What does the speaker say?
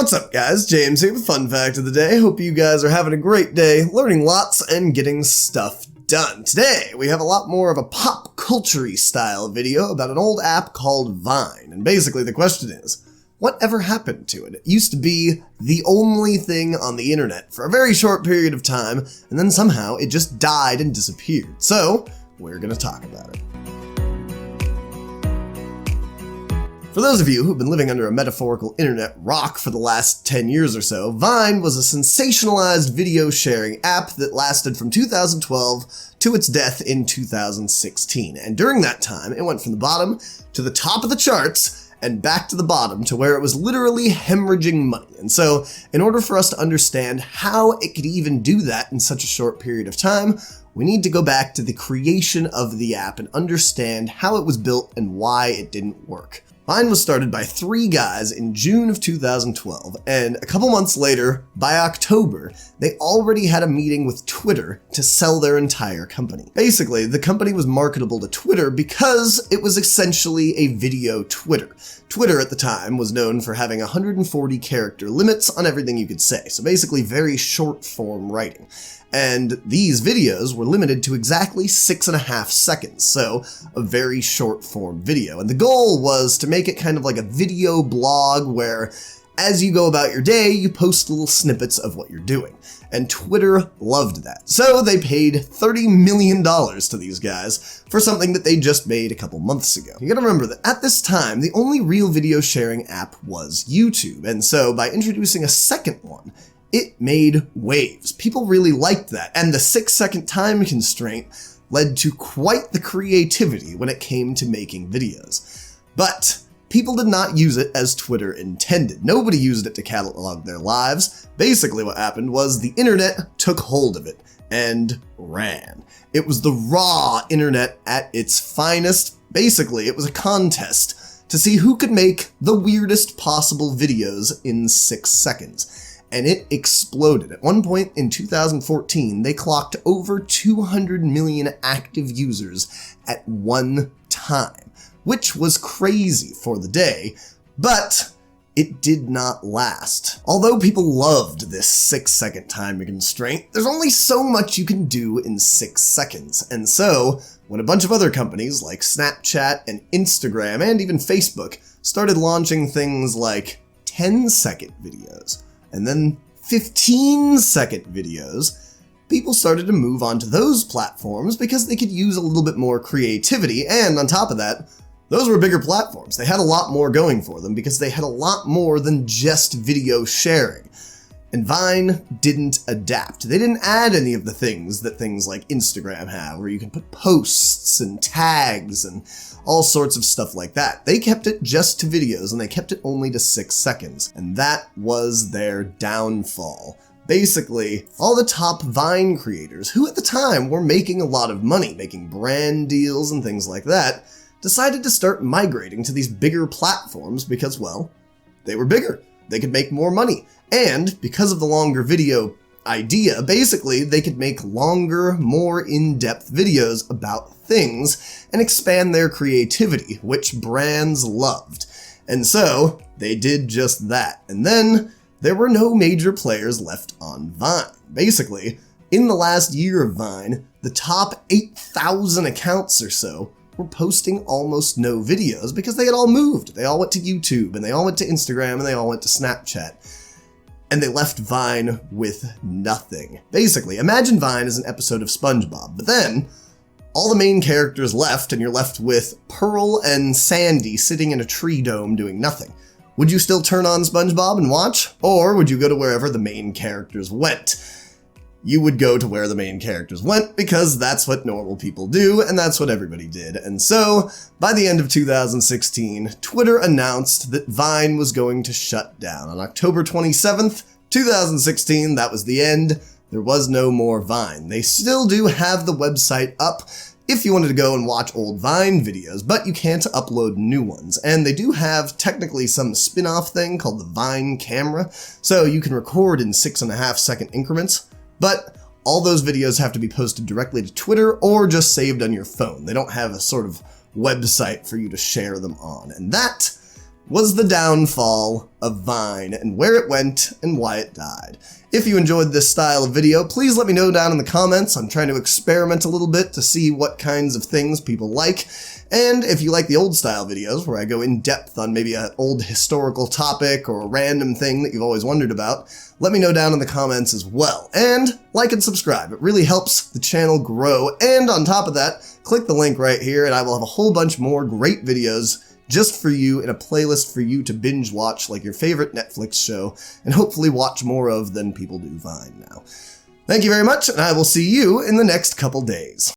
What's up guys, James here with Fun Fact of the Day. Hope you guys are having a great day, learning lots and getting stuff done. Today, we have a lot more of a pop culture-y style video about an old app called Vine. And basically the question is, whatever happened to it? It used to be the only thing on the internet for a very short period of time, and then somehow it just died and disappeared. So, we're gonna talk about it. For those of you who've been living under a metaphorical internet rock for the last 10 years or so, Vine was a sensationalized video sharing app that lasted from 2012 to its death in 2016. And during that time, it went from the bottom to the top of the charts and back to the bottom to where it was literally hemorrhaging money. And so, in order for us to understand how it could even do that in such a short period of time, we need to go back to the creation of the app and understand how it was built and why it didn't work. Vine was started by 3 guys in June of 2012, and a couple months later, by October, they already had a meeting with Twitter to sell their entire company. Basically, the company was marketable to Twitter because it was essentially a video Twitter. Twitter at the time was known for having 140 character limits on everything you could say, so basically very short form writing. And these videos were limited to exactly 6.5 seconds, so a very short form video. And the goal was to make it kind of like a video blog where, as you go about your day, you post little snippets of what you're doing. And Twitter loved that. So they paid $30 million to these guys for something that they just made a couple months ago. You gotta remember that at this time, the only real video sharing app was YouTube. And so by introducing a second one, it made waves. People really liked that, and the 6-second time constraint led to quite the creativity when it came to making videos. But people did not use it as Twitter intended. Nobody used it to catalog their lives. Basically what happened was the internet took hold of it and ran. It was the raw internet at its finest. Basically, it was a contest to see who could make the weirdest possible videos in 6 seconds. And it exploded. At one point in 2014, they clocked over 200 million active users at one time, which was crazy for the day, but it did not last. Although people loved this 6-second time constraint, there's only so much you can do in 6 seconds. And so, when a bunch of other companies like Snapchat and Instagram and even Facebook started launching things like 10-second videos, and then 15-second videos, people started to move on to those platforms because they could use a little bit more creativity, and on top of that, those were bigger platforms. They had a lot more going for them because they had a lot more than just video sharing. And Vine didn't adapt. They didn't add any of the things that things like Instagram have, where you can put posts and tags and all sorts of stuff like that. They kept it just to videos, and they kept it only to 6 seconds. And that was their downfall. Basically, all the top Vine creators, who at the time were making a lot of money, making brand deals and things like that, decided to start migrating to these bigger platforms because, well, they were bigger. They could make more money. And because of the longer video idea, basically they could make longer, more in-depth videos about things and expand their creativity, which brands loved. And so they did just that. And then there were no major players left on Vine. Basically, in the last year of Vine, the top 8,000 accounts or so were posting almost no videos because they had all moved. They all went to YouTube, and they all went to Instagram, and they all went to Snapchat. And they left Vine with nothing. Basically, imagine Vine as an episode of SpongeBob, but then all the main characters left, and you're left with Pearl and Sandy sitting in a tree dome doing nothing. Would you still turn on SpongeBob and watch? Or would you go to wherever the main characters went? You would go to where the main characters went because that's what normal people do, and that's what everybody did. And so, by the end of 2016, Twitter announced that Vine was going to shut down. On October 27th, 2016, that was the end. There was no more Vine. They still do have the website up if you wanted to go and watch old Vine videos, but you can't upload new ones. And they do have technically some spin-off thing called the Vine camera, so you can record in 6.5 second increments. But all those videos have to be posted directly to Twitter or just saved on your phone. They don't have a sort of website for you to share them on. And that was the downfall of Vine and where it went and why it died. If you enjoyed this style of video, please let me know down in the comments. I'm trying to experiment a little bit to see what kinds of things people like. And if you like the old style videos where I go in depth on maybe an old historical topic or a random thing that you've always wondered about, let me know down in the comments as well. And like and subscribe. It really helps the channel grow. And on top of that, click the link right here and I will have a whole bunch more great videos just for you in a playlist for you to binge watch like your favorite Netflix show and hopefully watch more of than people do Vine now. Thank you very much, and I will see you in the next couple days.